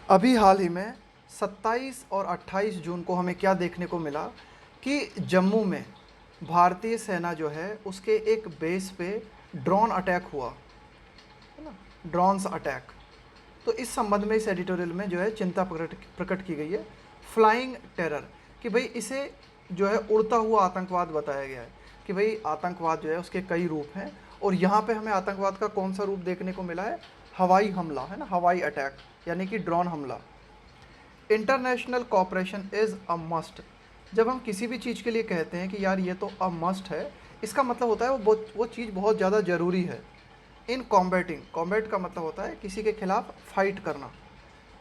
अभी हाल ही में 27 और 28 जून को हमें क्या देखने को मिला कि जम्मू में भारतीय सेना जो है उसके एक बेस पे ड्रोन अटैक हुआ, है ना, ड्रोन्स अटैक। तो इस संबंध में इस एडिटोरियल में जो है चिंता प्रकट की गई है, फ्लाइंग टेरर, कि भाई इसे जो है उड़ता हुआ आतंकवाद बताया गया है कि भाई आतंकवाद जो है उसके कई रूप हैं और यहाँ पे हमें आतंकवाद का कौन सा रूप देखने को मिला है, हवाई हमला, है ना, हवाई अटैक यानी कि ड्रोन हमला। International cooperation is a must. जब हम किसी भी चीज़ के लिए कहते हैं कि यार ये तो अ मस्ट है, इसका मतलब होता है वो चीज़ बहुत ज़्यादा ज़रूरी है। इन कॉम्बैटिंग, कॉम्बैट का मतलब होता है किसी के खिलाफ फाइट करना।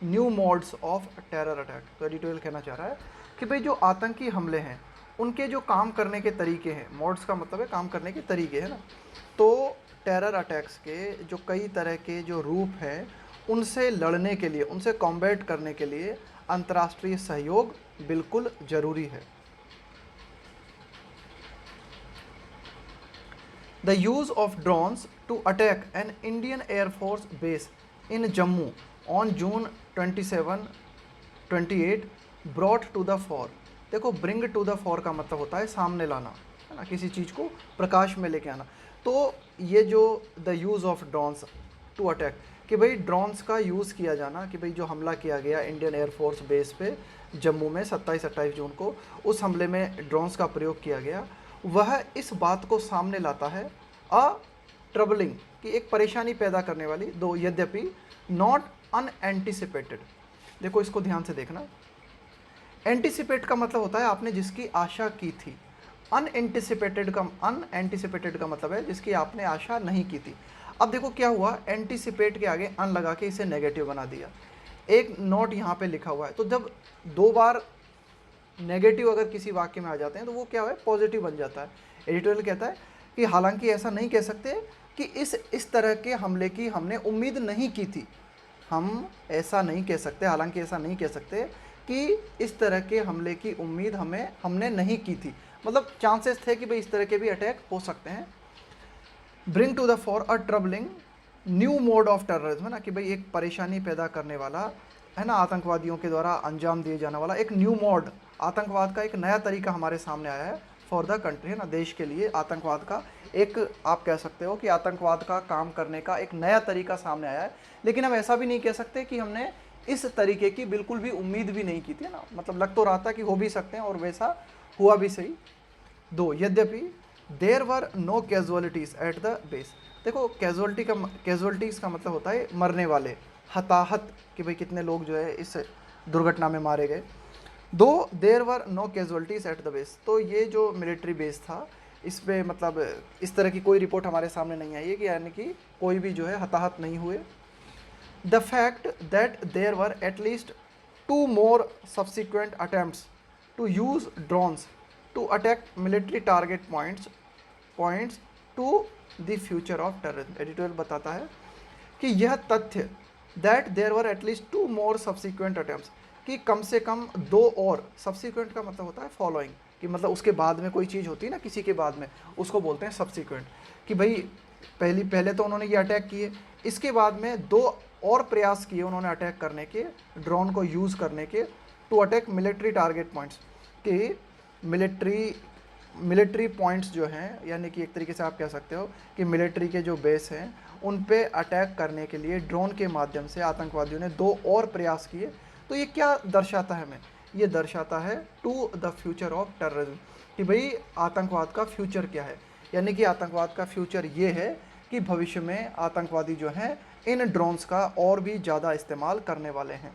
New modes of terror attack, तो एडिटोरियल कहना चाह रहा है कि भाई जो आतंकी हमले हैं उनके जो काम करने के तरीके हैं, मोड्स का मतलब है काम करने के तरीके, है ना। तो टेरर अटैक्स के जो कई तरह के जो रूप हैं उनसे लड़ने के लिए, उनसे कॉम्बैट करने के लिए अंतर्राष्ट्रीय सहयोग बिल्कुल ज़रूरी है। The use of drones to attack an Indian air force base in Jammu on June 27, 28 brought to the fore. देखो, ब्रिंग टू द फॉर का मतलब होता है सामने लाना, है ना, किसी चीज़ को प्रकाश में लेके आना। तो ये जो the use of drones to attack, कि भाई ड्रोन्स का यूज़ किया जाना, कि भाई जो हमला किया गया इंडियन एयरफोर्स बेस पे जम्मू में 27-28 जून को, उस हमले में ड्रोन्स का प्रयोग किया गया, वह इस बात को सामने लाता है, अ ट्रबलिंग, कि एक परेशानी पैदा करने वाली, दो यद्यपि नॉट अनएंटिसिपेटेड। देखो इसको ध्यान से देखना। एंटिसिपेट का मतलब होता है आपने जिसकी आशा की थी। अनएंटिसिपेटेड का मतलब है जिसकी आपने आशा नहीं की थी। अब देखो क्या हुआ, एंटिसिपेट के आगे अन लगा के इसे नेगेटिव बना दिया। एक नोट यहाँ पे लिखा हुआ है, तो जब दो बार नेगेटिव अगर किसी वाक्य में आ जाते हैं तो वो क्या है, पॉजिटिव बन जाता है। एडिटोरियल कहता है कि हालांकि ऐसा नहीं कह सकते कि इस तरह के हमले की हमने उम्मीद नहीं की थी। हम ऐसा नहीं कह सकते, हालांकि ऐसा नहीं कह सकते कि इस तरह के हमले की उम्मीद हमने नहीं की थी, मतलब चांसेस थे कि भाई इस तरह के भी अटैक हो सकते हैं। Bring to the fore a troubling new mode of terrorism, है ना, कि भाई एक परेशानी पैदा करने वाला, है ना, आतंकवादियों के द्वारा अंजाम दिए जाने वाला एक न्यू मोड, आतंकवाद का एक नया तरीका हमारे सामने आया है फॉर द कंट्री, है ना, देश के लिए आतंकवाद का एक, आप कह सकते हो कि आतंकवाद का काम करने का एक नया तरीका सामने आया है। लेकिन हम ऐसा भी नहीं कह सकते कि हमने इस तरीके की बिल्कुल भी उम्मीद भी नहीं की थी ना, मतलब लग तो रहा था कि हो भी सकते हैं और वैसा हुआ भी सही। दो यद्यपि there were no casualties at the base. देखो कैजुअलिटीज़ का मतलब होता है मरने वाले, हताहत, कि भाई कितने लोग जो है इस दुर्घटना में मारे गए। Though there were no casualties at the base, तो ये जो मिलिट्री बेस था इस पर मतलब इस तरह की कोई रिपोर्ट हमारे सामने नहीं आई है कि यानी कि कोई भी जो है हताहत नहीं हुए। The fact that there were at least 2 more subsequent attempts to use drones to attack military target points to the future of terrorism। Editorial बताता है कि यह तथ्य that there were at least 2 more subsequent attempts, कि कम से कम दो और, सब्सिक्वेंट का मतलब होता है फॉलोइंग, कि मतलब उसके बाद में कोई चीज़ होती है ना किसी के बाद में, उसको बोलते हैं सब्सिक्वेंट। कि भाई पहले तो उन्होंने ये अटैक किए, इसके बाद में दो और प्रयास किए उन्होंने अटैक करने के, ड्रोन को यूज़ करने के, to attack military target points, कि मिलिट्री पॉइंट्स जो हैं, यानी कि एक तरीके से आप कह सकते हो कि मिलिट्री के जो बेस हैं उन पे अटैक करने के लिए ड्रोन के माध्यम से आतंकवादियों ने दो और प्रयास किए। तो ये क्या दर्शाता है हमें, ये दर्शाता है to the future of terrorism, कि भाई आतंकवाद का फ्यूचर क्या है, यानी कि आतंकवाद का फ्यूचर ये है कि भविष्य में आतंकवादी जो हैं इन ड्रोन्स का और भी ज़्यादा इस्तेमाल करने वाले हैं।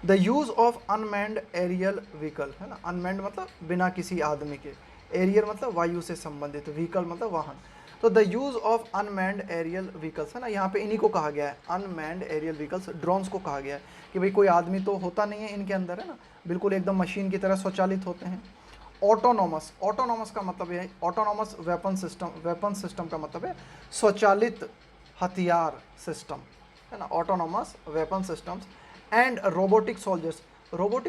The use of unmanned aerial vehicle, है ना, अनमैन्ड मतलब बिना किसी आदमी के, एरियल मतलब वायु से संबंधित, व्हीकल मतलब वाहन। तो the use of unmanned aerial vehicles, है ना, यहाँ पे इन्हीं को कहा गया है, अनमैन्ड एरियल व्हीकल्स, ड्रोन्स को कहा गया है कि भाई कोई आदमी तो होता नहीं है इनके अंदर, है ना, बिल्कुल एकदम मशीन की तरह स्वचालित होते हैं। ऑटोनोमस, ऑटोनोमस का मतलब है ऑटोनोमस वेपन सिस्टम का मतलब है स्वचालित हथियार सिस्टम, है ना, autonomous weapon systems. And robotic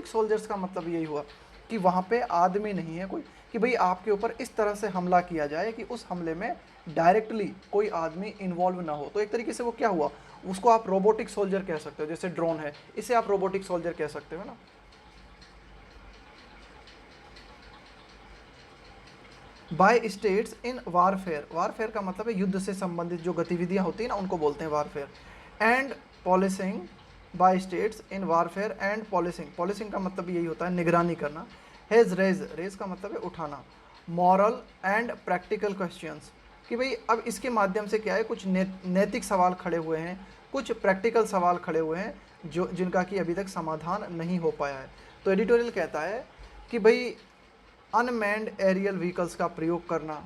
soldiers का मतलब यही हुआ कि वहाँ पे आदमी नहीं है कोई, कि भाई आपके ऊपर इस तरह से हमला किया जाए कि उस हमले में डायरेक्टली कोई आदमी इन्वॉल्व ना हो। तो एक तरीके से वो क्या हुआ, उसको आप रोबोटिक सोल्जर कह सकते हो, जैसे ड्रोन है इसे आप रोबोटिक सोल्जर कह सकते हो ना। By states in warfare, warfare का मतलब है युद्ध से संबंधित जो गतिविधियां होती हैं ना उनको बोलते हैं warfare. And policing, by states in warfare and policing, policing का मतलब यही होता है निगरानी करना। हैज़ रेज, रेज का मतलब है उठाना। मॉरल एंड प्रैक्टिकल क्वेश्चंस, कि भाई अब इसके माध्यम से क्या है, कुछ नैतिक सवाल खड़े हुए हैं, कुछ प्रैक्टिकल सवाल खड़े हुए हैं जो जिनका कि अभी तक समाधान नहीं हो पाया है। तो एडिटोरियल कहता है कि भाई अनमैन्ड एरियल व्हीकल्स का प्रयोग करना,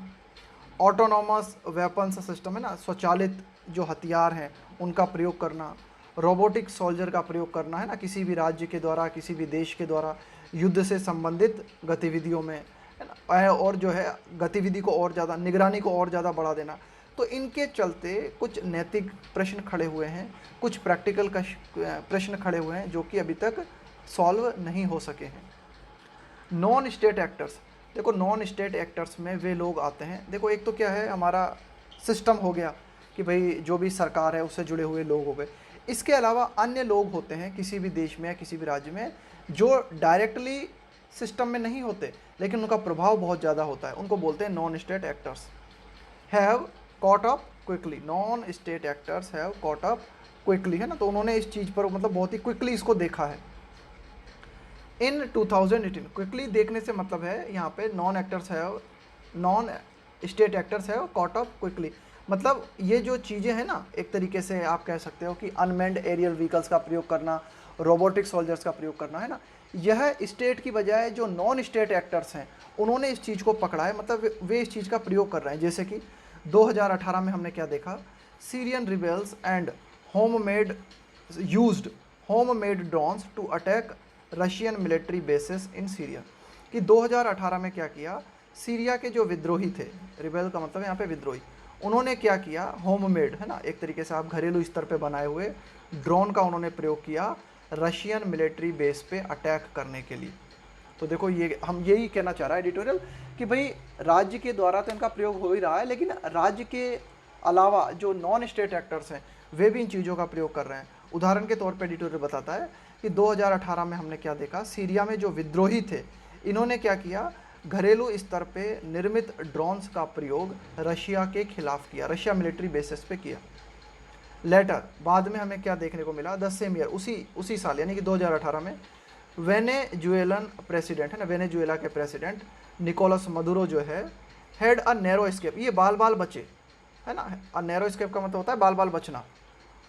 ऑटोनॉमस वेपन्स सिस्टम है ना, स्वचालित जो हथियार हैं उनका प्रयोग करना, रोबोटिक सोल्जर का प्रयोग करना है ना, किसी भी राज्य के द्वारा किसी भी देश के द्वारा युद्ध से संबंधित गतिविधियों में है ना, और जो है गतिविधि को और ज़्यादा, निगरानी को और ज़्यादा बढ़ा देना। तो इनके चलते कुछ नैतिक प्रश्न खड़े हुए हैं, कुछ प्रैक्टिकल प्रश्न खड़े हुए हैं जो कि अभी तक सॉल्व नहीं हो सके हैं। नॉन स्टेट एक्टर्स, देखो नॉन स्टेट एक्टर्स में वे लोग आते हैं, देखो एक तो क्या है हमारा सिस्टम हो गया कि भाई जो भी सरकार है उससे जुड़े हुए लोग हो गए। इसके अलावा अन्य लोग होते हैं किसी भी देश में या किसी भी राज्य में जो डायरेक्टली सिस्टम में नहीं होते लेकिन उनका प्रभाव बहुत ज़्यादा होता है, उनको बोलते हैं non state actors. Have caught up quickly, non state actors have caught up quickly, है ना, तो उन्होंने इस चीज़ पर मतलब बहुत ही क्विकली इसको देखा है। इन 2018, क्विकली देखने से मतलब है यहाँ पे नॉन स्टेट एक्टर्स है कॉट अप क्विकली, मतलब ये जो चीज़ें हैं ना एक तरीके से आप कह सकते हो कि अनमैन्ड एरियल व्हीकल्स का प्रयोग करना, रोबोटिक सोल्जर्स का प्रयोग करना, है ना, यह स्टेट की बजाय जो नॉन स्टेट एक्टर्स हैं उन्होंने इस चीज़ को पकड़ा है, मतलब वे इस चीज़ का प्रयोग कर रहे हैं। जैसे कि 2018 में हमने क्या देखा, Syrian rebels and homemade drones to attack Russian military bases in Syria, कि 2018 में क्या किया, सीरिया के जो विद्रोही थे, रिबेल का मतलब यहाँ पे विद्रोही, उन्होंने क्या किया, होममेड है ना, एक तरीके से आप घरेलू स्तर पे बनाए हुए ड्रोन का उन्होंने प्रयोग किया रशियन मिलिट्री बेस पे अटैक करने के लिए। तो देखो ये हम यही कहना चाह रहा है एडिटोरियल कि भाई राज्य के द्वारा तो इनका प्रयोग हो ही रहा है लेकिन राज्य के अलावा जो नॉन स्टेट एक्टर्स हैं वे भी इन चीज़ों का प्रयोग कर रहे हैं। उदाहरण के तौर पर एडिटोरियल बताता है कि 2018 में हमने क्या देखा, सीरिया में जो विद्रोही थे इन्होंने क्या किया, घरेलू स्तर पे निर्मित ड्रोन्स का प्रयोग रशिया के खिलाफ किया, रशिया मिलिट्री बेसिस पे किया। लेटर बाद में हमें क्या देखने को मिला, द सेम ईयर, उसी साल यानी कि 2018 में वेनेजुएलन प्रेसिडेंट है ना, वेनेजुएला के प्रेसिडेंट निकोलस मदुरो जो है, हैड अ नैरो एस्केप, ये बाल बाल बचे है ना, अ नैरो एस्केप का मतलब होता है बाल बाल बचना।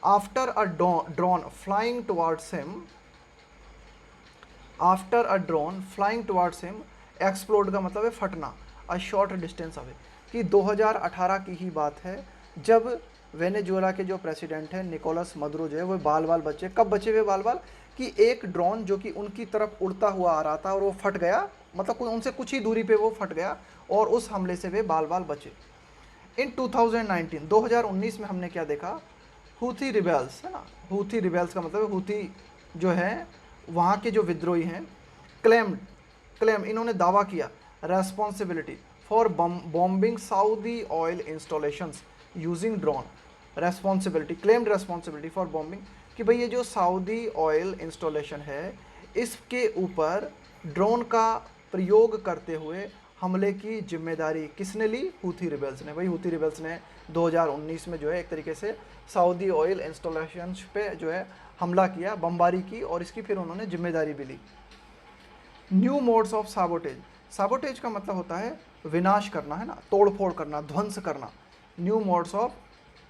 After a drone flying towards him, after a drone flying towards him, explode का मतलब है फटना, अ शॉर्ट डिस्टेंस अवे, कि 2018 की ही बात है जब वेनेजुएला के जो प्रेसिडेंट हैं निकोलस मदुरो जो है वो बाल बाल बचे। कब बचे हुए बाल बाल, कि एक ड्रोन जो कि उनकी तरफ उड़ता हुआ आ रहा था और वो फट गया, मतलब उनसे कुछ ही दूरी पे वो फट गया और उस हमले से वे बाल बाल बचे। इन 2019 में हमने क्या देखा, हूथी रिबेल्स है ना, हूथी रिबेल्स का मतलब हूथी जो है वहाँ के जो विद्रोही हैं, क्लेम इन्होंने दावा किया responsibility for bombing Saudi oil installations using drone, claimed responsibility for bombing, कि भाई ये जो सऊदी ऑयल इंस्टॉलेशन है इसके ऊपर ड्रोन का प्रयोग करते हुए हमले की जिम्मेदारी किसने ली, हूथी रिबेल्स ने। भाई हूथी रिबेल्स ने 2019 में जो है एक तरीके से सऊदी ऑयल इंस्टॉलेशन पे जो है हमला किया, बमबारी की और इसकी फिर उन्होंने जिम्मेदारी भी ली। न्यू मोड्स ऑफ साबोटेज, साबोटेज का मतलब होता है विनाश करना है ना, तोड़फोड़ करना, ध्वंस करना। New modes of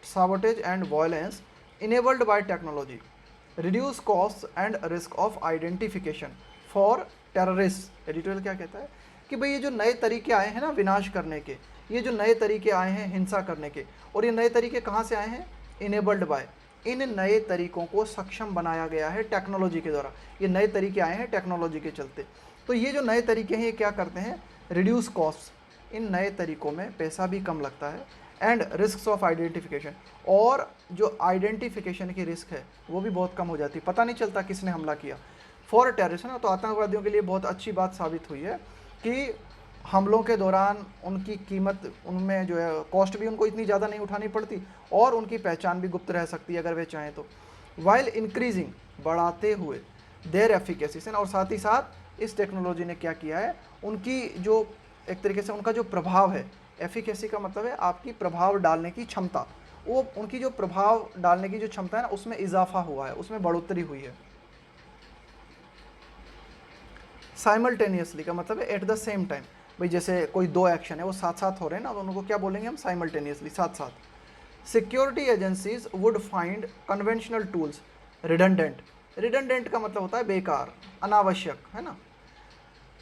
sabotage and violence enabled by technology reduce cost and risk of identification for terrorist. Editorial क्या कहता है कि भाई ये जो नए तरीके आए हैं ना विनाश करने के, ये जो नए तरीके आए हैं हिंसा करने के, और ये नए तरीके कहाँ से आए हैं, इनेबल्ड बाय, इन नए तरीकों को सक्षम बनाया गया है टेक्नोलॉजी के द्वारा। ये नए तरीके आए हैं टेक्नोलॉजी के चलते। तो ये जो नए तरीके हैं ये क्या करते हैं, रिड्यूस कॉस्ट, इन नए तरीकों में पैसा भी कम लगता है, एंड रिस्क ऑफ आइडेंटिफिकेशन, और जो आइडेंटिफिकेशन की रिस्क है वो भी बहुत कम हो जाती है, पता नहीं चलता किसने हमला किया। फॉर टेररिस्ट है ना, तो आतंकवादियों के लिए बहुत अच्छी बात साबित हुई है कि हमलों के दौरान उनकी कीमत, उनमें जो है कॉस्ट भी उनको इतनी ज़्यादा नहीं उठानी पड़ती और उनकी पहचान भी गुप्त रह सकती है अगर वे चाहें तो। वाइल इंक्रीजिंग, बढ़ाते हुए, देयर एफिकेसी, और साथ ही साथ इस टेक्नोलॉजी ने क्या किया है, उनकी जो एक तरीके से उनका जो प्रभाव है, एफिकेसी का मतलब है आपकी प्रभाव डालने की क्षमता, वो उनकी जो प्रभाव डालने की जो क्षमता है ना, उसमें इजाफा हुआ है, उसमें बढ़ोतरी हुई है। साइमल्टेनियसली का मतलब है एट द सेम टाइम, भाई जैसे कोई दो एक्शन है वो साथ साथ हो रहे हैं ना, तो उनको क्या बोलेंगे हम, साइमल्टेनियसली, साथ साथ। Security agencies would find conventional tools redundant, redundant का मतलब होता है बेकार, अनावश्यक, है ना।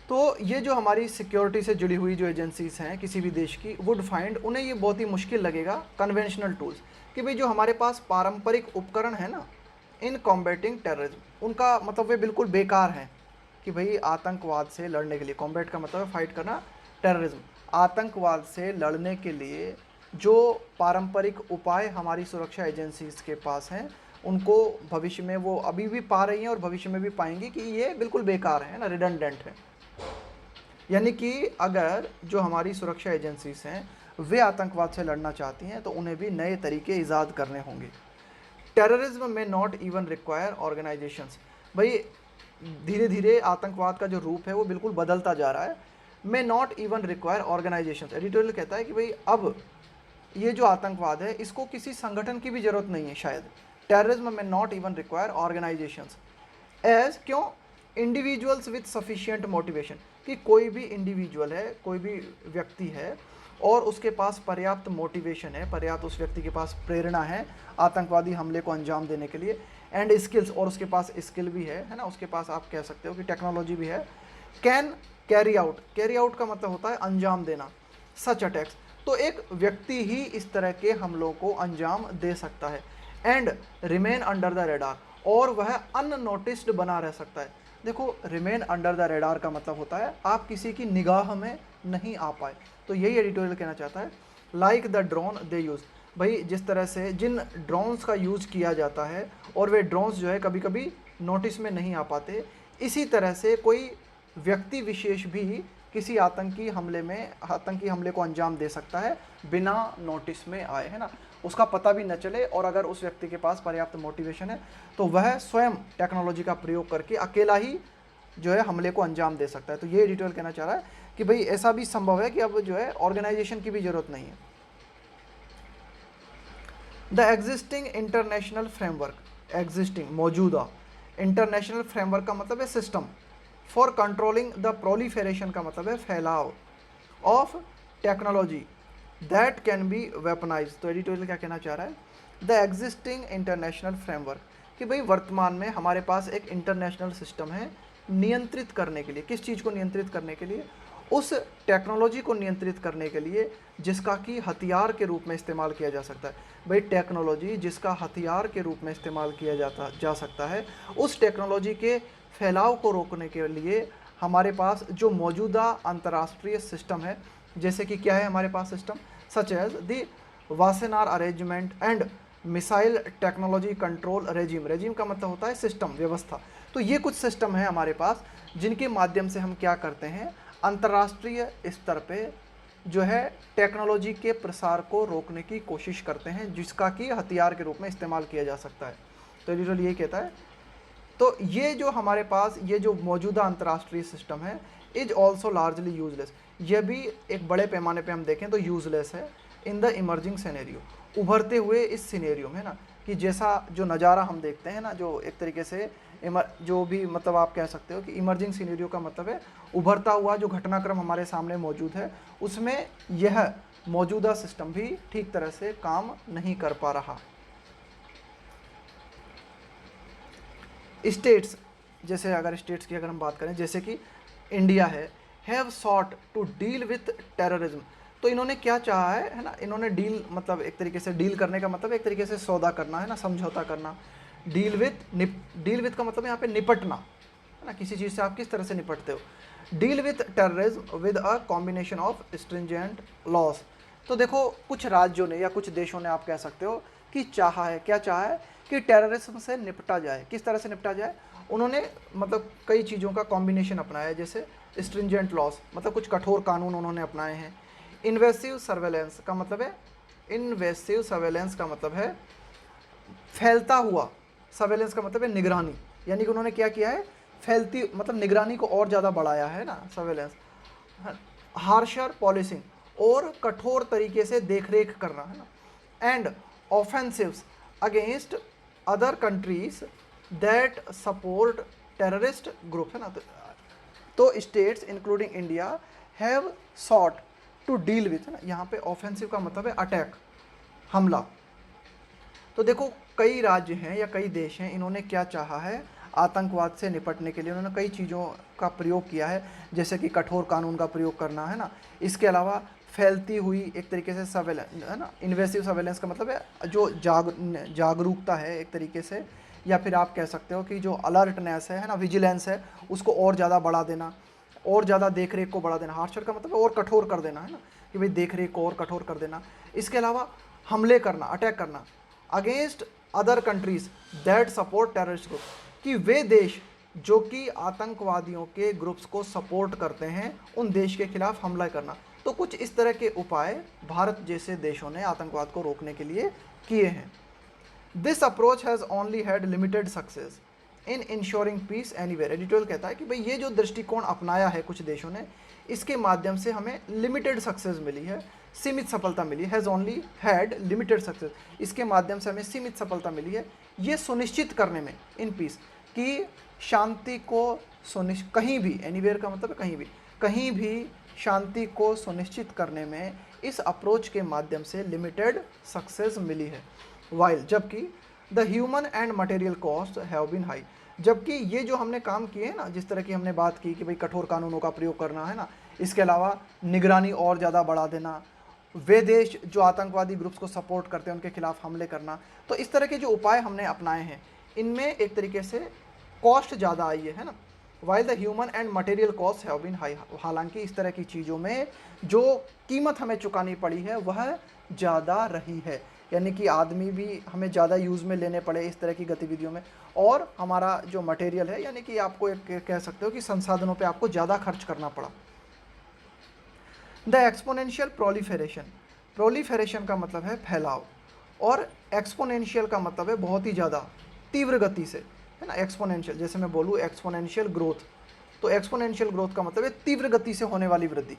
तो ये जो हमारी सिक्योरिटी से जुड़ी हुई जो एजेंसीज हैं किसी भी देश की, वुड फाइंड, उन्हें ये बहुत ही मुश्किल लगेगा कन्वेंशनल टूल्स, कि भाई जो हमारे पास पारंपरिक उपकरण है ना इन कॉम्बैटिंग टेररिज्म, उनका मतलब वे बिल्कुल बेकार हैं कि भाई आतंकवाद से लड़ने के लिए, कॉम्बैट का मतलब है फाइट करना, टेररिज्म, आतंकवाद से लड़ने के लिए जो पारंपरिक उपाय हमारी सुरक्षा एजेंसीज के पास हैं, उनको भविष्य में वो अभी भी पा रही हैं और भविष्य में भी पाएंगी कि ये बिल्कुल बेकार है ना, रिडंडेंट है। यानी कि अगर जो हमारी सुरक्षा एजेंसीज हैं वे आतंकवाद से लड़ना चाहती हैं तो उन्हें भी नए तरीके ईजाद करने होंगे। टेररिज्म में नॉट इवन रिक्वायर ऑर्गेनाइजेशंस, भाई धीरे धीरे आतंकवाद का जो रूप है वो बिल्कुल बदलता जा रहा है। में not even require organisations, editorial कहता है कि भाई अब ये जो आतंकवाद है इसको किसी संगठन की भी जरूरत नहीं है शायद। टेररिज्म में not even require organisations as, क्यों, इंडिविजुअल्स विथ सफिशिएंट मोटिवेशन, कि कोई भी इंडिविजुअल है, कोई भी व्यक्ति है और उसके पास पर्याप्त मोटिवेशन है, पर्याप्त उस व्यक्ति के पास प्रेरणा है आतंकवादी हमले को अंजाम देने के लिए, एंड स्किल्स, और उसके पास स्किल भी है ना, उसके पास आप कह सकते हो कि टेक्नोलॉजी भी है, can carry out, carry out का मतलब होता है अंजाम देना, सच अटैक्स, तो एक व्यक्ति ही इस तरह के हमलों को अंजाम दे सकता है, and remain under the radar, और वह अननोटिस्ड बना रह सकता है। देखो रिमेन अंडर द रेडार का मतलब होता है आप किसी की निगाह में नहीं आ पाए, तो यही एडिटोरियल कहना चाहता है। Like the drone they use, भाई जिस तरह से जिन ड्रोन्स का यूज़ किया जाता है और वे ड्रोन्स जो है कभी कभी नोटिस में नहीं आ पाते, इसी तरह से कोई व्यक्ति विशेष भी किसी आतंकी हमले को अंजाम दे सकता है बिना नोटिस में आए, है ना, उसका पता भी न चले, और अगर उस व्यक्ति के पास पर्याप्त मोटिवेशन है तो वह स्वयं टेक्नोलॉजी का प्रयोग करके अकेला ही जो है हमले को अंजाम दे सकता है। तो ये एडिटोरियल कहना चाह रहा है कि भाई ऐसा भी संभव है कि अब जो है ऑर्गेनाइजेशन की भी जरूरत नहीं है। The existing international framework, existing मौजूदा, इंटरनेशनल फ्रेमवर्क का मतलब है system, for controlling the proliferation का मतलब है फैलाव, of technology that can be weaponise. तो एडिटोरियल क्या कहना चाह रहा है, द एग्जिस्टिंग इंटरनेशनल फ्रेमवर्क, कि भाई वर्तमान में हमारे पास एक इंटरनेशनल सिस्टम है नियंत्रित करने के लिए, किस चीज़ को नियंत्रित करने के लिए, उस टेक्नोलॉजी को नियंत्रित करने के लिए जिसका कि हथियार के रूप में इस्तेमाल किया जा सकता है। भाई टेक्नोलॉजी जिसका हथियार के रूप में इस्तेमाल किया जा सकता है, उस टेक्नोलॉजी के फैलाव को रोकने के लिए हमारे पास जो मौजूदा अंतर्राष्ट्रीय सिस्टम है, जैसे कि क्या है हमारे पास system, such as the Wassenaar arrangement and missile technology control regime, regime का मतलब होता है सिस्टम, व्यवस्था। तो ये कुछ सिस्टम है हमारे पास जिनके माध्यम से हम क्या करते हैं, अंतर्राष्ट्रीय स्तर पे जो है टेक्नोलॉजी के प्रसार को रोकने की कोशिश करते हैं जिसका कि हथियार के रूप में इस्तेमाल किया जा सकता है। तो एडिटोरियल ये कहता है, तो ये जो हमारे पास ये जो मौजूदा अंतर्राष्ट्रीय सिस्टम है इज ऑल्सो लार्जली यूजलेस, यह भी एक बड़े पैमाने पे हम देखें तो यूजलेस है इन द इमर्जिंग सिनेरियो, उभरते हुए इस सिनेरियो में ना, कि जैसा जो नज़ारा हम देखते हैं ना, जो एक तरीके से जो भी मतलब आप कह सकते हो कि इमर्जिंग सिनेरियो का मतलब है उभरता हुआ जो घटनाक्रम हमारे सामने मौजूद है, उसमें यह मौजूदा सिस्टम भी ठीक तरह से काम नहीं कर पा रहा। स्टेट्स, जैसे अगर स्टेट्स की अगर हम बात करें, जैसे कि India have sought to deal with terrorism, तो इन्होंने क्या चाहा है ना, इन्होंने डील मतलब एक तरीके से डील करने का मतलब एक तरीके से सौदा करना है ना, समझौता करना। डील विथ का मतलब यहाँ पे निपटना है ना, किसी चीज़ से आप किस तरह से निपटते हो। Deal with terrorism with a combination of stringent loss, तो देखो कुछ राज्यों ने या कुछ देशों ने आप कह सकते हो कि चाहा है, क्या चाहा है कि टेररिज्म से निपटा जाए। किस तरह से निपटा जाए? उन्होंने मतलब कई चीज़ों का कॉम्बिनेशन अपनाया है, जैसे स्ट्रिंजेंट लॉस, मतलब कुछ कठोर कानून उन्होंने अपनाए हैं। इन्वेसिव सर्वेलेंस का मतलब है, इन्वेसिव सर्वेलेंस का मतलब है फैलता हुआ, सर्वेलेंस का मतलब है निगरानी, यानी कि उन्होंने क्या किया है, फैलती मतलब निगरानी को और ज़्यादा बढ़ाया है ना, सर्वेलेंस। हार्शर पॉलिसिंग, और कठोर तरीके से देखरेख करना, है ना। And offensives against other countries that support terrorist group, है ना। तो states including India have sought to deal with, है ना। यहाँ पे ऑफेंसिव का मतलब है अटैक, हमला। तो देखो कई राज्य हैं या कई देश हैं, इन्होंने क्या चाहा है, आतंकवाद से निपटने के लिए उन्होंने कई चीज़ों का प्रयोग किया है, जैसे कि कठोर कानून का प्रयोग करना, है ना। इसके अलावा फैलती हुई एक तरीके से सर्वेलेंस, है ना। इन्वेसिव सर्वेलेंस का मतलब है जो जागरूकता है एक तरीके से, या फिर आप कह सकते हो कि जो अलर्टनेस है ना, विजिलेंस है, उसको और ज़्यादा बढ़ा देना, और ज़्यादा देख रेख को बढ़ा देना। हार्शर का मतलब है और कठोर कर देना, है ना, कि भाई देख रेख को और कठोर कर देना। इसके अलावा हमले करना, अटैक करना against other countries that support terrorist group, कि वे देश जो कि आतंकवादियों के ग्रुप्स को सपोर्ट करते हैं, उन देश के खिलाफ हमला करना। तो कुछ इस तरह के उपाय भारत जैसे देशों ने आतंकवाद को रोकने के लिए किए हैं। This approach has only had limited success in ensuring peace anywhere. Editorial कहता है कि भाई ये जो दृष्टिकोण अपनाया है कुछ देशों ने, इसके माध्यम से हमें लिमिटेड सक्सेस मिली है, सीमित सफलता मिली। Has only had limited success, इसके माध्यम से हमें सीमित सफलता मिली है ये सुनिश्चित करने में, इन पीस, कि शांति को कहीं भी, एनीवेयर का मतलब कहीं भी शांति को सुनिश्चित करने में इस अप्रोच के माध्यम से लिमिटेड सक्सेस मिली है। वाइल, जबकि the human and material cost have been high, जबकि ये जो हमने काम किए हैं ना, जिस तरह की हमने बात की कि भाई कठोर कानूनों का प्रयोग करना, है ना, इसके अलावा निगरानी और ज़्यादा बढ़ा देना, वे देश जो आतंकवादी ग्रुप्स को सपोर्ट करते हैं उनके खिलाफ हमले करना, तो इस तरह के जो उपाय हमने अपनाए हैं, इनमें एक तरीके से कॉस्ट ज़्यादा आई है ना। While the human and material cost have been high, हालांकि इस तरह की चीज़ों में जो कीमत हमें चुकानी पड़ी है वह ज़्यादा रही है, यानी कि आदमी भी हमें ज़्यादा यूज़ में लेने पड़े इस तरह की गतिविधियों में, और हमारा जो मटेरियल है, यानी कि आपको एक कह सकते हो कि संसाधनों पे आपको ज़्यादा खर्च करना पड़ा। द एक्सपोनेंशियल प्रोलिफेरेशन, प्रोलिफेरेशन का मतलब है फैलाव, और एक्सपोनेंशियल का मतलब है बहुत ही ज़्यादा तीव्र गति से, है ना। एक्सपोनेंशियल, जैसे मैं बोलूँ एक्सपोनेंशियल ग्रोथ, तो एक्सपोनेंशियल ग्रोथ का मतलब है तीव्र गति से होने वाली वृद्धि।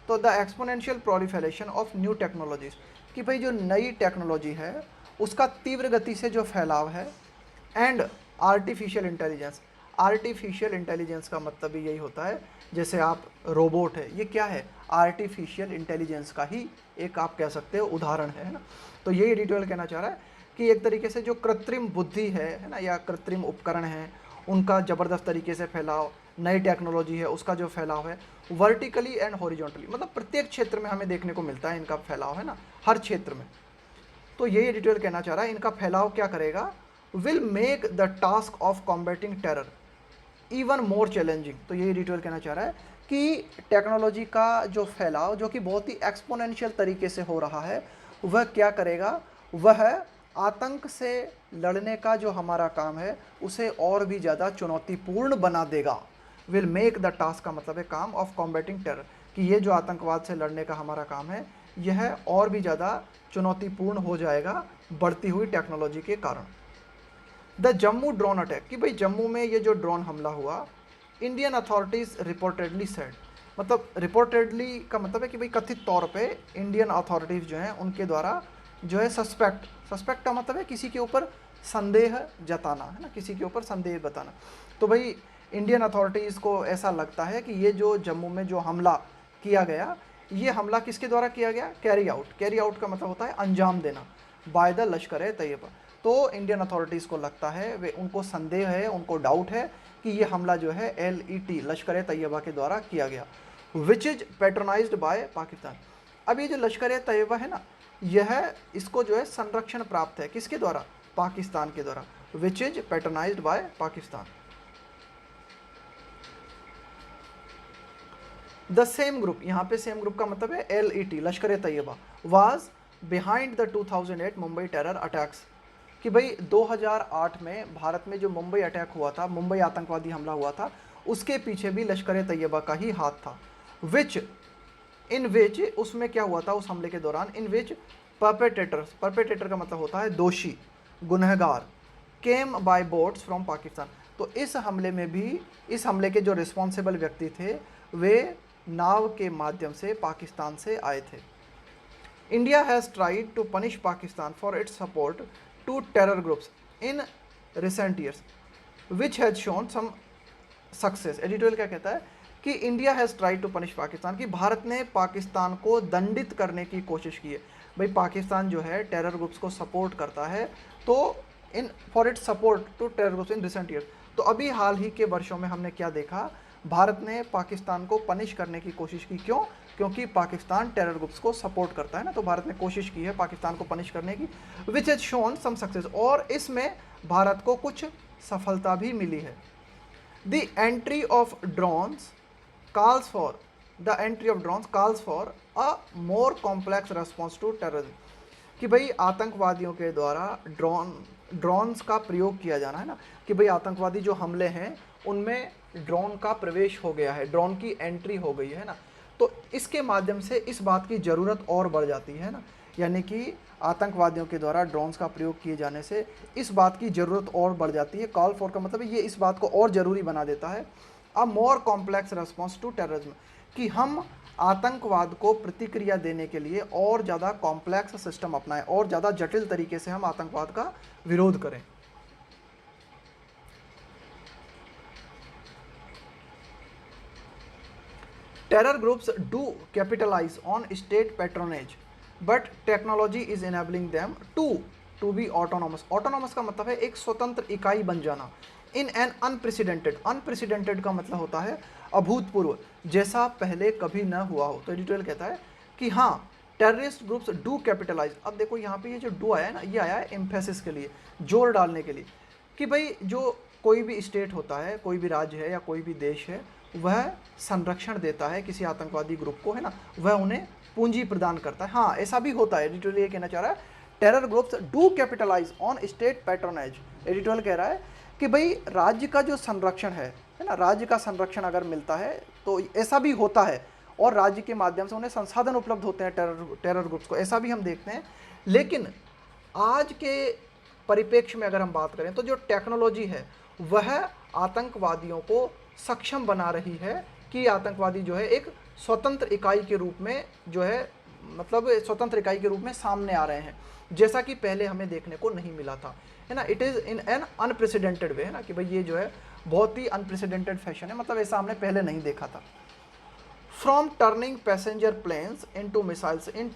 तो the exponential proliferation of new technologies, कि भाई जो नई टेक्नोलॉजी है उसका तीव्र गति से जो फैलाव है। And artificial intelligence, artificial intelligence का मतलब भी यही होता है, जैसे आप रोबोट है, ये क्या है, आर्टिफिशियल इंटेलिजेंस का ही एक आप कह सकते हो उदाहरण है ना। तो यही एडिटोरियल कहना चाह रहा है कि एक तरीके से जो कृत्रिम बुद्धि है ना, या कृत्रिम उपकरण है, उनका ज़बरदस्त तरीके से फैलाव, नई टेक्नोलॉजी है उसका जो फैलाव है, वर्टिकली एंड हॉरिजॉन्टली, मतलब प्रत्येक क्षेत्र में हमें देखने को मिलता है इनका फैलाव, है ना, हर क्षेत्र में। तो यही एडिटोरियल कहना चाह रहा है, इनका फैलाव क्या करेगा, will make the task of combating terror even more challenging. तो ये एडिटोरियल कहना चाह रहा है कि टेक्नोलॉजी का जो फैलाव, जो कि बहुत ही एक्सपोनेंशियल तरीके से हो रहा है, वह क्या करेगा, वह आतंक से लड़ने का जो हमारा काम है उसे और भी ज़्यादा चुनौतीपूर्ण बना देगा। विल मेक द टास्क का मतलब है काम, ऑफ कॉम्बैटिंग टेरर, कि ये जो आतंकवाद से लड़ने का हमारा काम है यह और भी ज़्यादा चुनौतीपूर्ण हो जाएगा बढ़ती हुई टेक्नोलॉजी के कारण। द जम्मू ड्रोन अटैक, कि भाई जम्मू में ये जो ड्रोन हमला हुआ, इंडियन अथॉरिटीज़ रिपोर्टेडली सेड, मतलब रिपोर्टेडली का मतलब है कि भाई कथित तौर पे इंडियन अथॉरिटीज़ जो हैं उनके द्वारा जो है सस्पेक्ट का मतलब है किसी के ऊपर संदेह जताना, है ना, किसी के ऊपर संदेह बताना। तो भाई इंडियन अथॉरिटीज़ को ऐसा लगता है कि ये जो जम्मू में जो हमला किया गया, ये हमला किसके द्वारा किया गया, कैरी आउट का मतलब होता है अंजाम देना, बाय द लश्कर ए तैयबा। तो इंडियन अथॉरिटीज़ को लगता है, वे उनको संदेह है, उनको डाउट है कि ये हमला जो है LET लश्कर ए तैयबा के द्वारा किया गया, which is patronised by Pakistan. अब ये जो लश्कर ए तैयबा है ना, यह इसको जो है संरक्षण प्राप्त है किसके द्वारा, पाकिस्तान के द्वारा, which is patronised by Pakistan. The same group, यहाँ पे सेम ग्रुप का मतलब है LET Lashkar e Taiba, was behind the 2008 Mumbai terror attacks. कि भाई 2008 में भारत में जो मुंबई अटैक हुआ था, मुंबई आतंकवादी हमला हुआ था, उसके पीछे भी लश्कर तैयबा का ही हाथ था। विच इन विच उसमें क्या हुआ था उस हमले के दौरान, इन विच परपेटेटर का मतलब होता है दोषी, गुनहगार, came by boats from Pakistan. तो इस हमले में भी, इस हमले के जो रिस्पॉन्सिबल व्यक्ति थे वे नाव के माध्यम से पाकिस्तान से आए थे। India has tried to punish Pakistan for its support to terror groups in recent years which has shown some success. Editorial क्या कहता है कि India has tried to punish Pakistan, कि भारत ने पाकिस्तान को दंडित करने की कोशिश की है। भाई पाकिस्तान जो है टेरर ग्रुप्स को सपोर्ट करता है, तो इन for its support to terror groups in recent year. तो अभी हाल ही के वर्षों में हमने क्या देखा, भारत ने पाकिस्तान को पनिश करने की कोशिश की। क्यों? क्योंकि पाकिस्तान टेरर ग्रुप्स को सपोर्ट करता है ना, तो भारत ने कोशिश की है पाकिस्तान को पनिश करने की, which has shown some success, और इसमें भारत को कुछ सफलता भी मिली है। The entry of drones calls for the entry of drones calls for a more complex response to terrorism, कि भाई आतंकवादियों के द्वारा ड्रोन्स का प्रयोग किया जाना है ना, कि भाई आतंकवादी जो हमले हैं उनमें ड्रोन का प्रवेश हो गया है, ड्रोन की एंट्री हो गई है ना, तो इसके माध्यम से इस बात की ज़रूरत और बढ़ जाती है ना, यानी कि आतंकवादियों के द्वारा ड्रोन्स का प्रयोग किए जाने से इस बात की ज़रूरत और बढ़ जाती है। कॉल फॉर का मतलब ये इस बात को और ज़रूरी बना देता है। A more complex response to terrorism, कि हम आतंकवाद को प्रतिक्रिया देने के लिए और ज़्यादा कॉम्प्लेक्स सिस्टम अपनाएं, और ज़्यादा जटिल तरीके से हम आतंकवाद का विरोध करें। Terror groups do capitalise on state patronage but technology is enabling them to be autonomous. Autonomous का मतलब है एक स्वतंत्र इकाई बन जाना। इन एन अनप्रेसिडेंटेड का मतलब होता है अभूतपूर्व, जैसा पहले कभी न हुआ हो। तो एडिटोरियल कहता है कि हाँ, टेररिस्ट ग्रुप्स डू कैपिटलाइज। अब देखो यहाँ पे ये जो डू आया है ना, ये आया है एम्फेसिस के लिए, जोर डालने के लिए, कि भाई जो कोई भी स्टेट होता है, कोई भी राज्य है या कोई भी देश है, वह संरक्षण देता है किसी आतंकवादी ग्रुप को, है ना, वह उन्हें पूंजी प्रदान करता है। हाँ, ऐसा भी होता है। एडिटोरियल ये कहना चाह रहा है terror groups do capitalise on state patronage. Editorial कह रहा है कि भाई राज्य का जो संरक्षण है ना, राज्य का संरक्षण अगर मिलता है तो ऐसा भी होता है, और राज्य के माध्यम से उन्हें संसाधन उपलब्ध होते हैं टेरर ग्रुप्स को, ऐसा भी हम देखते हैं। लेकिन आज के परिप्रेक्ष्य में अगर हम बात करें तो जो टेक्नोलॉजी है वह आतंकवादियों को सक्षम बना रही है कि आतंकवादी जो है एक स्वतंत्र इकाई के रूप में जो है, मतलब स्वतंत्र इकाई के रूप में सामने आ रहे हैं, जैसा कि पहले हमें देखने को नहीं मिला था, है ना। It is in an unprecedented way, है ना, कि भाई ये जो है बहुत ही अनप्रेसिडेंटेड फैशन है, मतलब ऐसा हमने पहले नहीं देखा था। From turning passenger planes into missiles in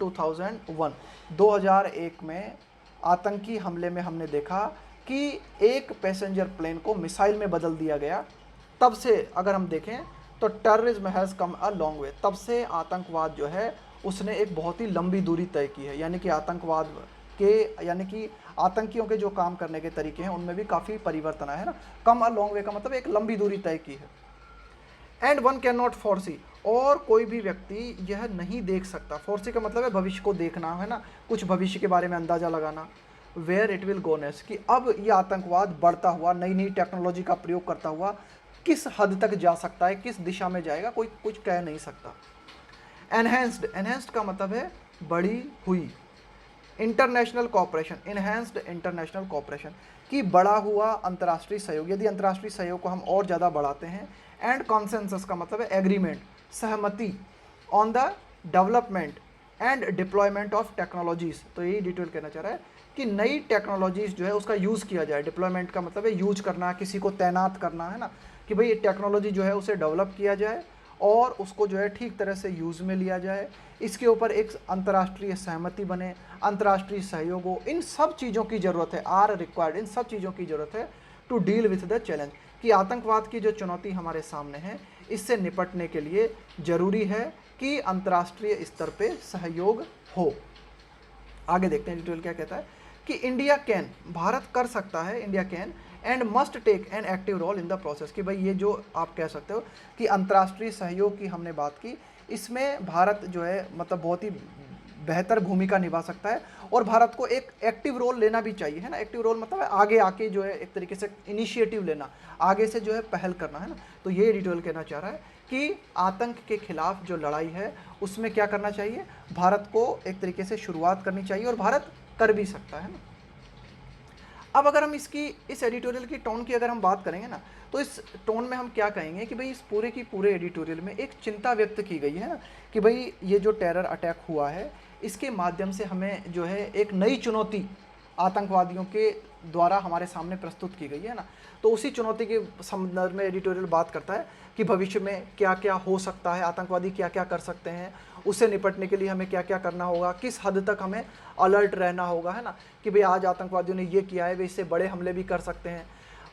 2001 में आतंकी हमले में हमने देखा कि एक पैसेंजर प्लेन को मिसाइल में बदल दिया गया। तब से अगर हम देखें तो terrorism has come a long way, तब से आतंकवाद जो है उसने एक बहुत ही लंबी दूरी तय की है, यानी कि आतंकवाद के, यानी कि आतंकियों के जो काम करने के तरीके हैं उनमें भी काफ़ी परिवर्तन आया है ना। कम अ लॉन्ग वे का मतलब एक लंबी दूरी तय की है। And one can not foresee, और कोई भी व्यक्ति यह नहीं देख सकता। फोरसी का मतलब है भविष्य को देखना, है ना, कुछ भविष्य के बारे में अंदाज़ा लगाना। Where it will go next, कि अब ये आतंकवाद बढ़ता हुआ, नई नई टेक्नोलॉजी का प्रयोग करता हुआ किस हद तक जा सकता है, किस दिशा में जाएगा, कोई कुछ कह नहीं सकता। एनहेंस्ड का मतलब है बढ़ी हुई। International cooperation, enhanced international cooperation, कि बढ़ा हुआ अंतर्राष्ट्रीय सहयोग, यदि अंतर्राष्ट्रीय सहयोग को हम और ज़्यादा बढ़ाते हैं। एंड कॉन्सेंसस का मतलब है एग्रीमेंट, सहमति, on the development and deployment of technologies. तो यही डिटेल कहना चाह रहा है कि नई टेक्नोलॉजीज़ जो है उसका यूज़ किया जाए। डिप्लॉयमेंट का मतलब है यूज करना, किसी को तैनात करना, है ना, कि भाई ये टेक्नोलॉजी जो है उसे डेवलप किया जाए और उसको जो है ठीक तरह से यूज़ में लिया जाए। इसके ऊपर एक अंतर्राष्ट्रीय सहमति बने, अंतर्राष्ट्रीय सहयोग हो। इन सब चीज़ों की ज़रूरत है, आर रिक्वायर्ड, इन सब चीज़ों की ज़रूरत है to deal with the challenge, कि आतंकवाद की जो चुनौती हमारे सामने है इससे निपटने के लिए ज़रूरी है कि अंतर्राष्ट्रीय स्तर पे सहयोग हो। आगे देखते हैं डिटेल क्या कहता है कि इंडिया कैन, भारत कर सकता है, India can and must take an active role in the process, कि भाई ये जो आप कह सकते हो कि अंतर्राष्ट्रीय सहयोग की हमने बात की, इसमें भारत जो है मतलब बहुत ही बेहतर भूमिका निभा सकता है और भारत को एक एक्टिव रोल लेना भी चाहिए, है ना। एक्टिव रोल मतलब है आगे आके जो है एक तरीके से इनिशिएटिव लेना, आगे से जो है पहल करना, है ना। तो ये एडिटोरियल कहना चाह रहा है कि आतंक के खिलाफ जो लड़ाई है उसमें क्या करना चाहिए, भारत को एक तरीके से शुरुआत करनी चाहिए और भारत कर भी सकता है ना। अब अगर हम इस एडिटोरियल की टोन की अगर हम बात करेंगे ना, तो इस टोन में हम क्या कहेंगे कि भाई इस पूरे की पूरे एडिटोरियल में एक चिंता व्यक्त की गई है ना, कि भाई ये जो टेरर अटैक हुआ है इसके माध्यम से हमें जो है एक नई चुनौती आतंकवादियों के द्वारा हमारे सामने प्रस्तुत की गई है ना। तो उसी चुनौती के संदर्भ में एडिटोरियल बात करता है कि भविष्य में क्या क्या हो सकता है, आतंकवादी क्या क्या कर सकते हैं, उससे निपटने के लिए हमें क्या क्या करना होगा, किस हद तक हमें अलर्ट रहना होगा, है ना। कि भाई आज आतंकवादियों ने ये किया है, वे इससे बड़े हमले भी कर सकते हैं।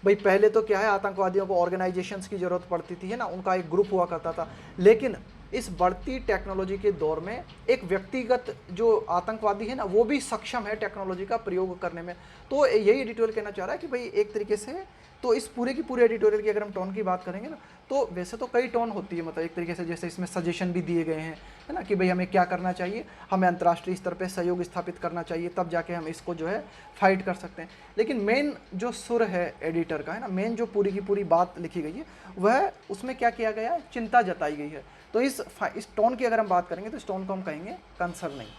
भाई पहले तो क्या है, आतंकवादियों को ऑर्गेनाइजेशंस की ज़रूरत पड़ती थी, है ना, उनका एक ग्रुप हुआ करता था। लेकिन इस बढ़ती टेक्नोलॉजी के दौर में एक व्यक्तिगत जो आतंकवादी है ना वो भी सक्षम है टेक्नोलॉजी का प्रयोग करने में। तो यही एडिटोरियल कहना चाह रहा है कि भाई एक तरीके से तो इस पूरे की पूरे एडिटोरियल की अगर हम टोन की बात करेंगे ना, तो वैसे तो कई टोन होती है, मतलब एक तरीके से जैसे इसमें सजेशन भी दिए गए हैं, है ना, कि भाई हमें क्या करना चाहिए, हमें अंतर्राष्ट्रीय स्तर पे सहयोग स्थापित करना चाहिए, तब जाके हम इसको जो है फाइट कर सकते हैं। लेकिन मेन जो सुर है एडिटर का, है ना, मेन जो पूरी की पूरी बात लिखी गई है वह उसमें क्या किया गया है, चिंता जताई गई है। तो इस टोन की अगर हम बात करेंगे तो इस टोन को हम कहेंगे कंसर्निंग।